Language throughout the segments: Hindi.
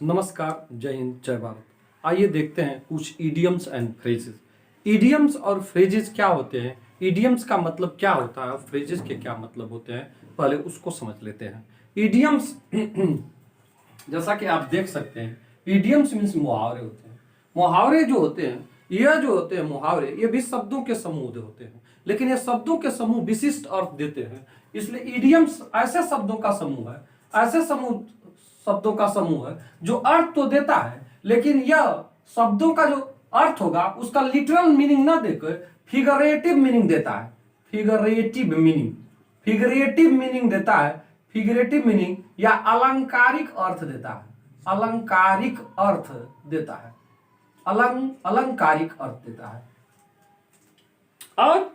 नमस्कार, जय हिंद, जय भारत। आइए देखते हैं कुछ इडियम्स एंड फ्रेजेस। इडियम्स और फ्रेजेस क्या होते हैं, इडियम्स का मतलब क्या होता है और फ्रेजेस के क्या मतलब होते हैं, पहले उसको समझ लेते हैं। इडियम्स जैसा कि आप देख सकते हैं, इडियम्स मीन्स मुहावरे होते हैं। मुहावरे जो होते हैं, यह जो होते हैं मुहावरे, ये भी शब्दों के समूह होते हैं, लेकिन ये शब्दों के समूह विशिष्ट अर्थ देते हैं। इसलिए इडियम्स ऐसे शब्दों का समूह है, ऐसे शब्दों का समूह है जो अर्थ तो देता है, लेकिन यह शब्दों का जो अर्थ होगा उसका लिटरल मीनिंग ना देकर फिगरेटिव मीनिंग देता है। फिगरेटिव मीनिंग देता है। फिगरेटिव मीनिंग या अलंकारिक अर्थ देता है। अलंकारिक अर्थ देता है। अलंकारिक अर्थ देता है। और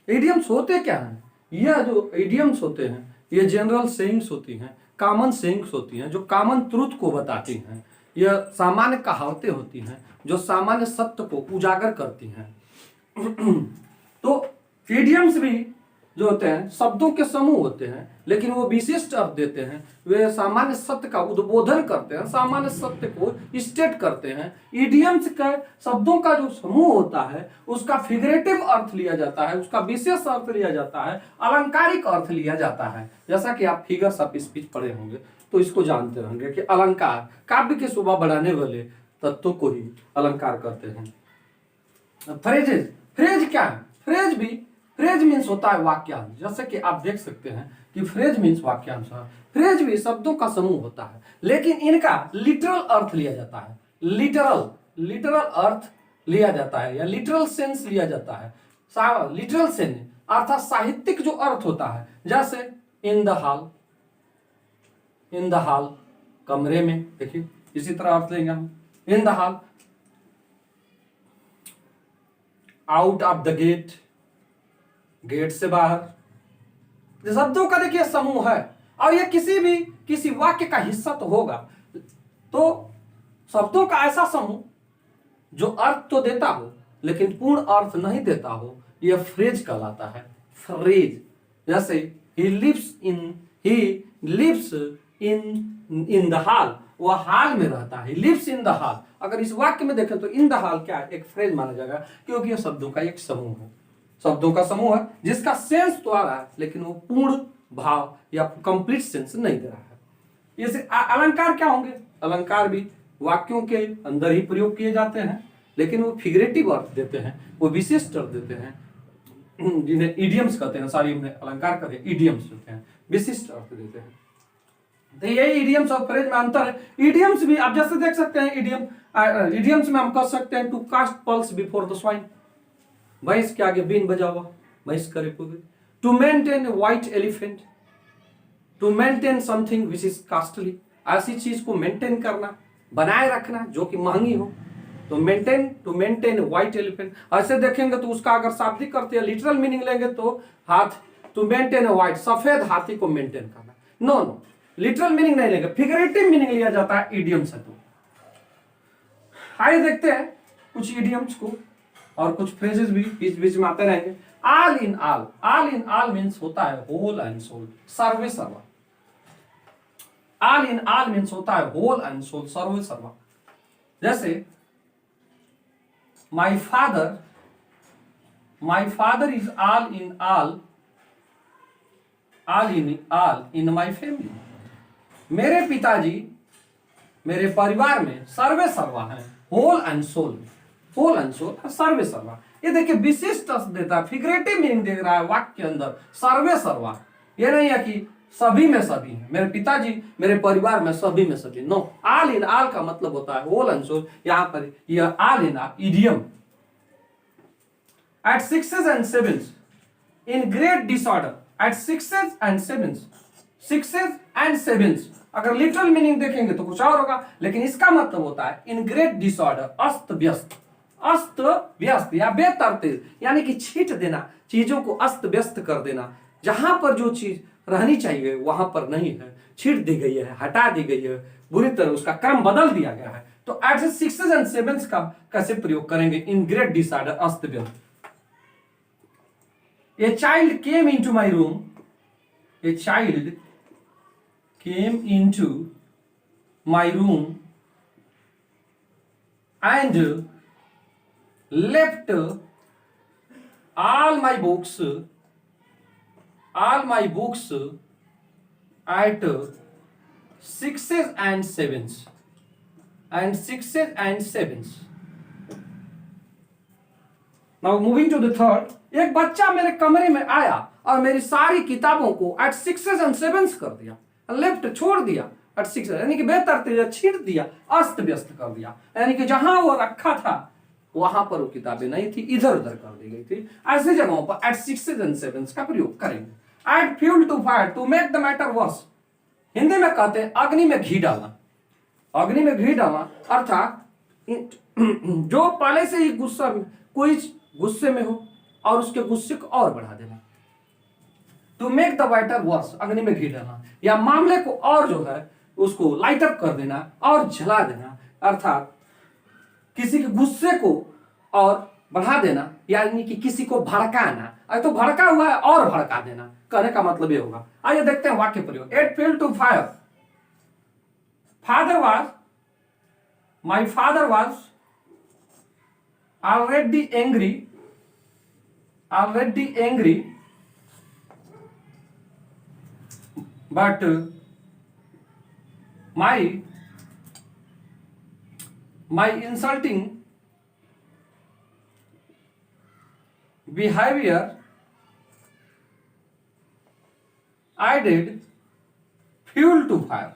इडियम्स होते क्या हैं? यह जो इडियम्स होते हैं, ये जनरल सेइंग्स होती हैं, कॉमन सेइंग्स होती हैं जो कॉमन ट्रूथ को बताती हैं। यह सामान्य कहावतें होती हैं जो सामान्य सत्य को उजागर करती हैं। तो इडियम्स भी जो होते हैं शब्दों के समूह होते हैं, लेकिन वो विशिष्ट अर्थ देते हैं। वे सामान्य सत्य का उद्बोधन करते हैं, सामान्य सत्य को स्टेट करते हैं। इडियम्स के शब्दों का जो समूह होता है उसका फिगरेटिव अर्थ लिया जाता है, उसका विशेष अर्थ लिया जाता है, अलंकारिक अर्थ लिया जाता है। जैसा कि आप फिगर्स ऑफ स्पीच पढ़े होंगे तो इसको जानते होंगे कि अलंकार काव्य की शोभा बढ़ाने वाले तत्वों को ही अलंकार करते हैं। फ्रेजेस, फ्रेज क्या है? फ्रेज मीन्स होता है वाक्यांश। जैसे कि आप देख सकते हैं कि फ्रेज मीन्स वाक्यांश। फ्रेज भी शब्दों का समूह होता है, लेकिन इनका लिटरल अर्थ लिया जाता है। लिटरल अर्थ लिया जाता है या लिटरल सेंस लिया जाता है। लिटरल सेंस अर्थात साहित्यिक जो अर्थ होता है, जैसे इन द हॉल कमरे में, देखिए इसी तरह अर्थ लेंगे हम। In the hall, out of the gate, gate से बाहर। शब्दों का देखिए समूह है और ये किसी वाक्य का हिस्सा तो होगा। तो शब्दों का ऐसा समूह जो अर्थ तो देता हो लेकिन पूर्ण अर्थ नहीं देता हो, यह फ्रेज कहलाता है। फ्रेज जैसे he lives in the hall, वह हाल में रहता है। लिव्स इन द हॉल, अगर इस वाक्य में देखें तो इन द हॉल क्या है? एक फ्रेज माना जाएगा, क्योंकि यह शब्दों का एक समूह है। शब्दों का समूह है जिसका सेंस तो आ रहा है लेकिन वो पूर्ण भाव या कंप्लीट सेंस नहीं दे रहा है। जैसे अलंकार क्या होंगे? अलंकार भी वाक्यों के अंदर ही प्रयोग किए जाते हैं, लेकिन वो फिगरेटिव अर्थ देते हैं, वो विशिष्ट अर्थ देते हैं, जिन्हें इडियम्स कहते हैं। सॉरी, हमने अलंकार कहते हैं, इडियम्स होते हैं, विशिष्ट अर्थ देते हैं। तो यही इडियम्स और फ्रेज में अंतर है। इडियम्स भी आप जैसे देख सकते हैं, इडियम्स में हम कह सकते हैं to cast pearls before the swine, भैंस के आगे बीन बजा हुआ, भैंस करे पूरे। To maintain white elephant, to maintain something which is costly, ऐसी चीज को मेंटेन करना, बनाए रखना जो कि महंगी हो। तो टू मेंटेन व्हाइट एलिफेंट, ऐसे देखेंगे तो उसका अगर शाब्दिक अर्थ या लिटरल मीनिंग लेंगे तो टू मेंटेन व्हाइट, सफेद हाथी को मेंटेन करना। नो, लिटरल मीनिंग नहीं लेंगे, फिगरेटिव मीनिंग लिया जाता है इडियम से। तो आइए देखते हैं कुछ इडियम्स को, और कुछ फ्रेजेस भी बीच बीच में आते रहेंगे। ऑल इन ऑल मीन्स होता है होल एंड सोल, सर्वे सर्वा। ऑल इन ऑल मीन्स होता है होल एंड सोल, सर्वे सर्वा। जैसे my father is all in my family, मेरे पिताजी मेरे परिवार में सर्वे सर्वा है, होल एंड सोल सर्वे सर्वा। ये देखिए विशिष्ट अर्थ देता है, फिगरेटिव मीनिंग दे रहा है वाक्य के अंदर, सर्वे सर्वा। ये नहीं है कि सभी में सभी है, मेरे पिताजी मेरे परिवार में सभी में सभी। नो, ऑल इन ऑल का मतलब होता है होल एंड सोल। यहां पर यह all in all idiom. At 6s and 7s in great disorder, at 6s and 7s, अगर लिटरल मीनिंग देखेंगे तो कुछ और होगा, लेकिन इसका मतलब होता है इन ग्रेट डिसऑर्डर, अस्त व्यस्त या बेतरतीब, यानी कि छीट देना, चीजों को अस्त व्यस्त कर देना। जहां पर जो चीज रहनी चाहिए वहां पर नहीं है, छीट दी गई है, हटा दी गई है, बुरी तरह उसका क्रम बदल दिया गया है। तो एट 6s and 7s का कैसे प्रयोग करेंगे? इन ग्रेट डिसऑर्डर, अस्त व्यस्त। A child came into my room. A child came into my room and left all my books at sixes and sevens Now moving to the third, एक बच्चा मेरे कमरे में आया और मेरी सारी किताबों को एट सिक्सेस एंड सेवेंस कर दिया, लेफ्ट छोड़ दिया एट सिक्स, यानी कि बेतरतीब छीट दिया, अस्त व्यस्त कर दिया, यानी कि जहां वो रखा था वहां पर वो किताबें नहीं थी, इधर उधर कर दी गई थी। ऐसी जगहों पर एट सिक्सेस एंड सेवेंस का प्रयोग करेंगे। Add fuel to fire to make the matter worse, Hindi में कहते हैं अग्नि में घी डालना। अग्नि में घी डालना अर्थात जो पहले से ही गुस्से में हो और उसके गुस्से को और बढ़ा देना। To make the matter worse, अग्नि में घी डालना, या मामले को और जो है उसको लाइट अप कर देना और जला देना, अर्थात किसी के गुस्से को और बढ़ा देना, यानी कि किसी को भड़काना। अरे तो भड़का हुआ है और भड़का देना, कहने का मतलब ये होगा। आइए देखते हैं वाक्य प्रयोग। Add fuel to fire, my father was already angry but my insulting behavior added fuel to fire.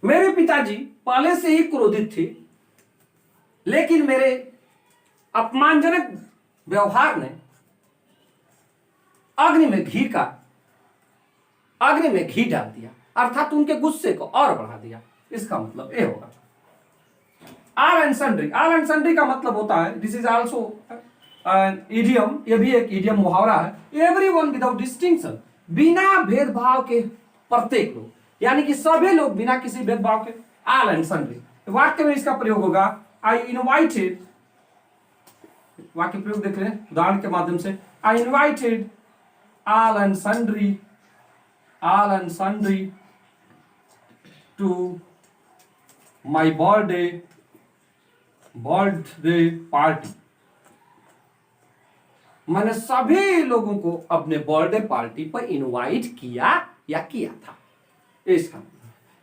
मेरे पिताजी पहले से ही क्रोधित थे, लेकिन मेरे अपमानजनक व्यवहार ने अग्नि में घी डाल दिया, अर्थात उनके गुस्से को और बढ़ा दिया। इसका मतलब ये होगा। आल एंड सन्ड्री का मतलब होता है, दिस इज आल्सो इडियम, ये भी एक इडियम मुहावरा है। एवरीवन विदाउट डिस्टिंक्शन, बिना भेदभाव के प्रत्येक लोग, यानी कि सभी लोग बिना किसी भेदभाव के। आल एंड सन्ड्री वाक्य में इसका प्रयोग होगा। आई इनवाइटेड, वाक्य प्रयोग देख रहे हैं उदाहरण के माध्यम से। आई invited all and sundry to my birthday party, मैंने सभी लोगों को अपने बर्थडे पार्टी पर इनवाइट किया था, इसका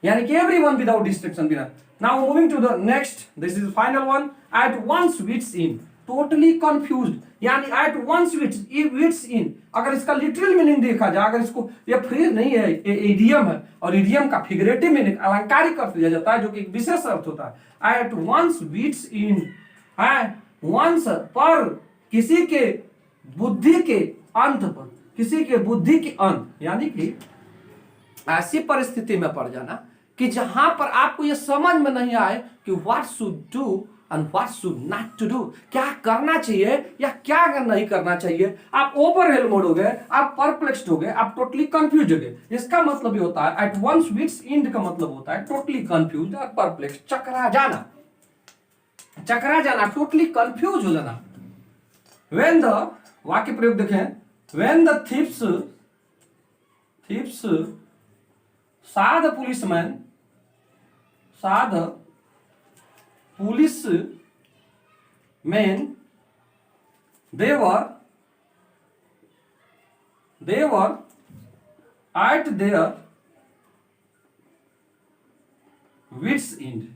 यानी कि एवरीवन विदाउट डिस्ट्रक्शन बिना। Now moving to the next, this is final one. At one's wits in, totally confused, यानी एट वंस विट्स इन, अगर इसका लिटरल मीनिंग देखा जाए, अगर इसको ये फ्रेज नहीं है, ये इडियम है, और इडियम का फिगरेटिव मीनिंग अलंकारिक अर्थ दिया जाता है, जो कि एक विशेष अर्थ होता है। एट वंस विट्स इन है वंस, पर किसी के बुद्धि के अंत पर, किसी के बुद्धि के अंत, यानी कि ऐसी परिस्थिति में पड़ जाना कि जहां पर आपको यह समझ में नहीं आए कि what should do and what should not to do, क्या करना चाहिए या क्या नहीं करना चाहिए। आप ओवरवेल्म हो गए, आप परप्लेक्स्ड हो गए, आप टोटली कंफ्यूज हो गए। इसका मतलब ये होता है एट वंस विट्स एंड का मतलब होता है टोटली कंफ्यूज और परप्लेक्स्ड, चकरा जाना, टोटली कंफ्यूज हो जाना। व्हेन द, वाक्य प्रयोग देखें, when the thieves saw the policemen, they were at their wits end.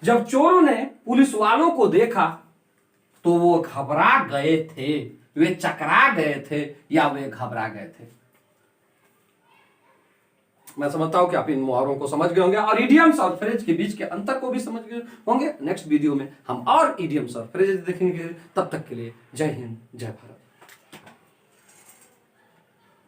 जब चोरों ने पुलिस वालों को देखा तो वो घबरा गए थे, वे चकरा गए थे या वे घबरा गए थे। मैं समझता हूं कि आप इन मुहावरों को समझ गए होंगे और इडियम्स और फ्रेज के बीच के अंतर को भी समझ गए होंगे। नेक्स्ट वीडियो में हम और इडियम्स और फ्रेज देखेंगे। तब तक के लिए जय हिंद, जय भारत।